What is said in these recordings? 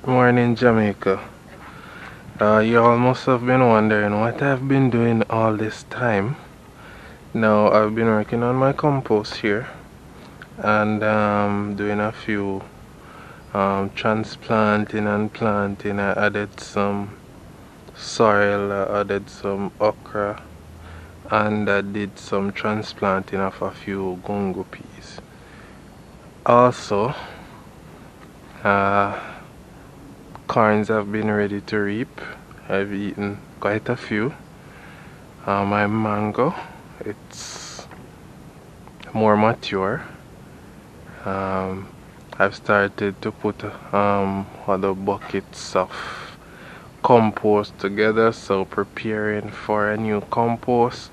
Morning, Jamaica. You all must have been wondering what I've been doing all this time. Now, I've been working on my compost here and doing a few transplanting and planting. I added some sorrel, I added some okra, and I did some transplanting of a few gungo peas. Also, corns have been ready to reap. I've eaten quite a few. My mango, it's more mature. I've started to put other buckets of compost together, so preparing for a new compost.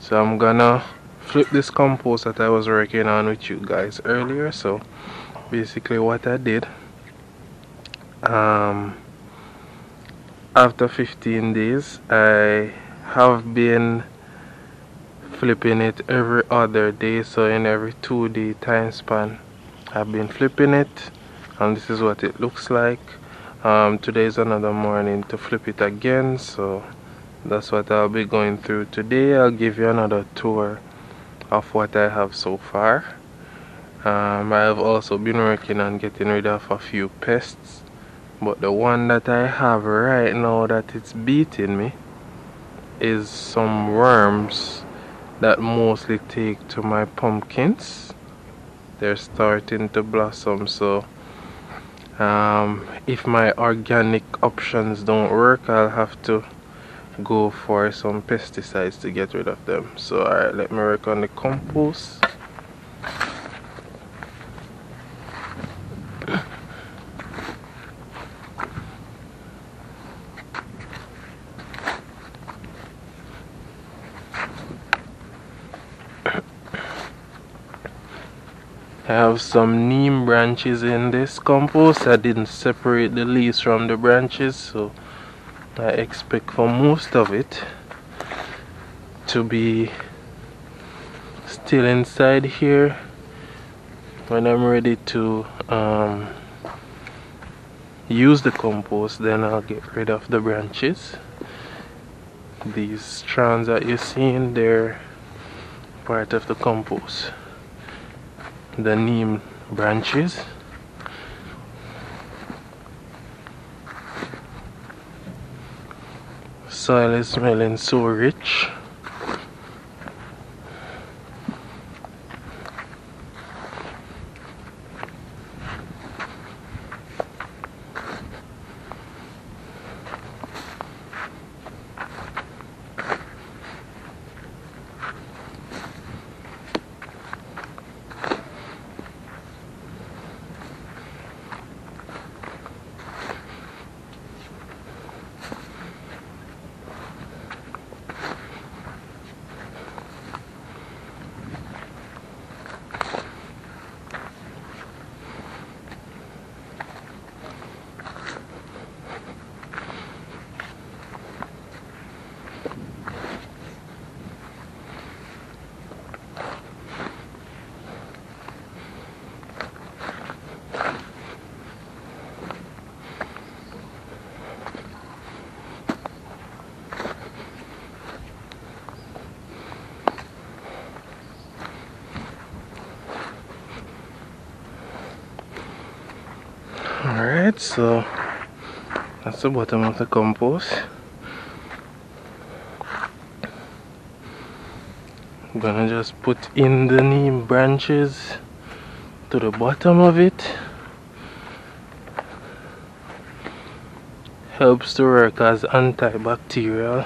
So I'm gonna flip this compost that I was working on with you guys earlier. So basically what I did, after 15 days I have been flipping it every other day, so in every 2-day time span I've been flipping it, and this is what it looks like. Today is another morning to flip it again, so that's what I'll be going through today. I'll give you another tour of what I have so far. I have also been working on getting rid of a few pests, but the one that I have right now that it's beating me is some worms that mostly take to my pumpkins. They're starting to blossom, so if my organic options don't work, I'll have to go for some pesticides to get rid of them. So alright, let me work on the compost. I have some neem branches in this compost. I didn't separate the leaves from the branches, so I expect for most of it to be still inside here. When I'm ready to use the compost, then I'll get rid of the branches. These strands that you're seeing, they're part of the compost. The neem branches. Soil is smelling so rich. Alright, so that's the bottom of the compost. I'm gonna just put in the neem branches to the bottom of it. Helps to work as antibacterial.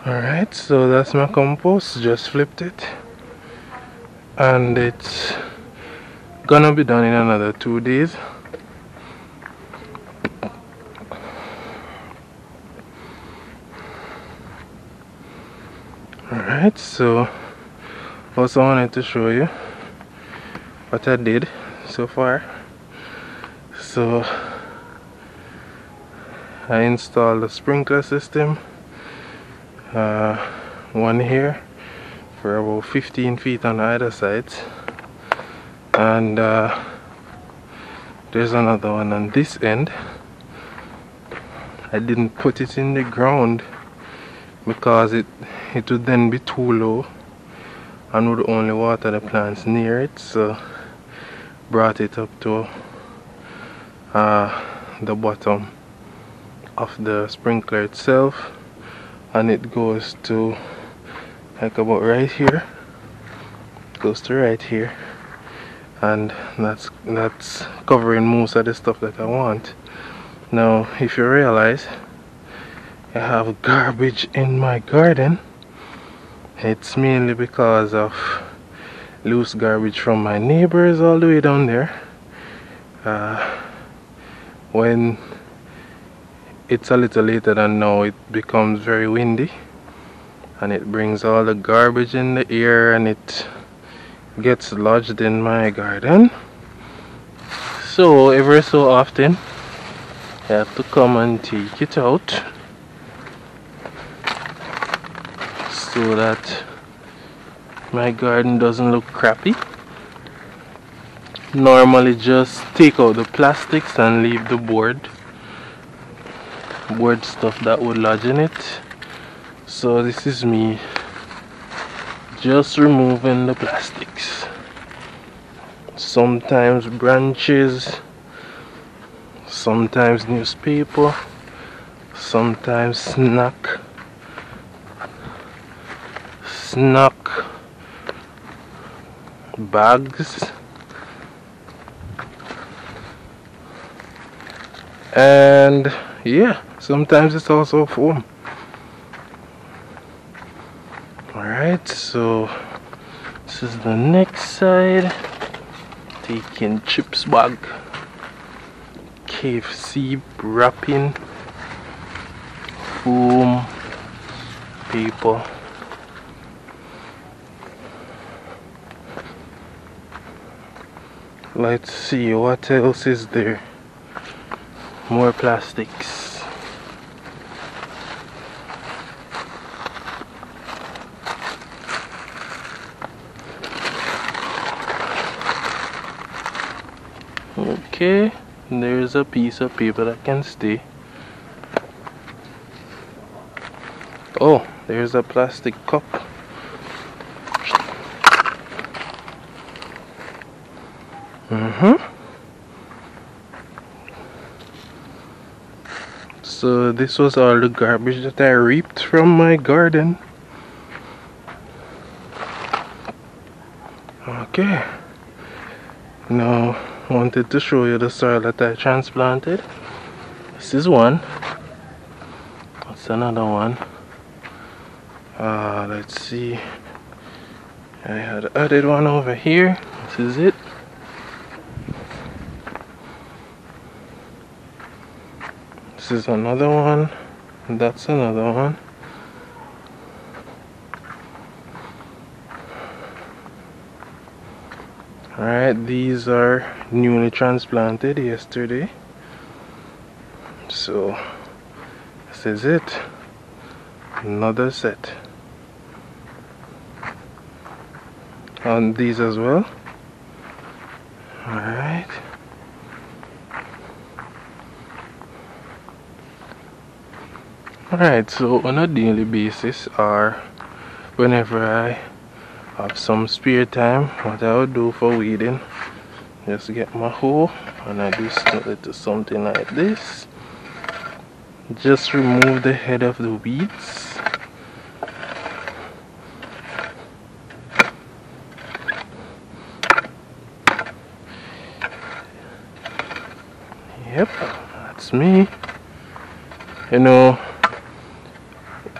Alright, so that's my compost. Just flipped it, and it's gonna be done in another 2 days. Alright, so also wanted to show you what I did so far. So I installed a sprinkler system, one here for about 15 feet on either side, and there's another one on this end. I didn't put it in the ground because it would then be too low and would only water the plants near it, so brought it up to the bottom of the sprinkler itself, and it goes to like about right here, goes to right here, and that's covering most of the stuff that I want. Now if you realize I have garbage in my garden, it's mainly because of loose garbage from my neighbors all the way down there. When it's a little later than now, it becomes very windy and it brings all the garbage in the air and it gets lodged in my garden. So every so often I have to come and take it out so that my garden doesn't look crappy. Normally just take out the plastics and leave the board stuff that would lodge in it. So this is me just removing the plastics. Sometimes branches, sometimes newspaper, sometimes snack bags, and yeah, sometimes it's also foam. Alright, so this is the next side. Taking chips bag, KFC wrapping, foam, paper. Let's see what else is there. More plastics. Okay, there's a piece of paper that can stay. Oh, there's a plastic cup. So this was all the garbage that I reaped from my garden. Okay, now wanted to show you the soil that I transplanted. This is one. That's another one. Let's see, I had added one over here. This is it. This is another one. That's another one. Alright, these are newly transplanted yesterday. So this is it. Another set. And these as well. Alright. Alright, so on a daily basis, or whenever I have some spare time, what I would do for weeding, just get my hoe and I do something like this. Just remove the head of the weeds. Yep, that's me. You know,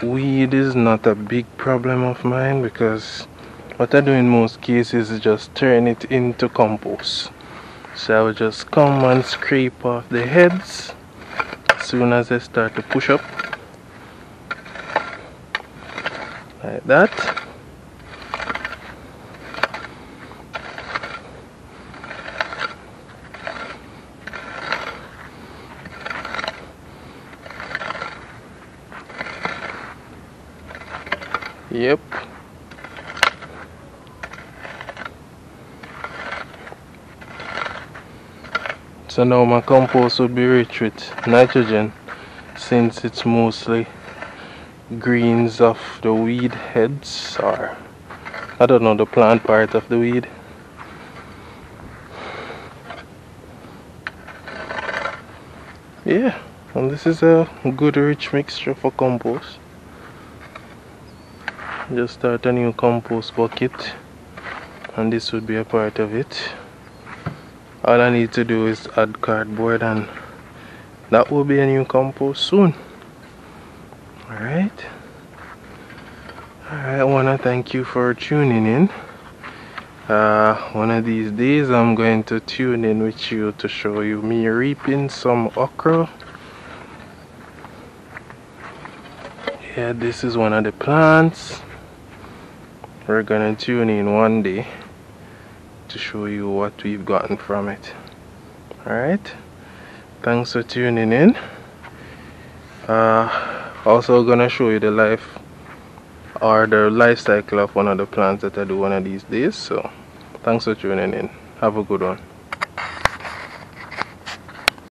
weed is not a big problem of mine, because what I do in most cases is just turn it into compost. So I will just come and scrape off the heads as soon as they start to push up, like that. Yep. So now my compost will be rich with nitrogen, since it's mostly greens of the weed heads, or I don't know, the plant part of the weed. Yeah, and this is a good rich mixture for compost. Just start a new compost bucket, and this would be a part of it. All I need to do is add cardboard, and that will be a new compost soon. Alright, I want to thank you for tuning in. One of these days I'm going to tune in with you to show you me reaping some okra. Yeah, this is one of the plants. We're gonna tune in one day to show you what we've gotten from it. Alright, thanks for tuning in. Also gonna show you the life cycle of one of the plants that I do one of these days. So thanks for tuning in. Have a good one.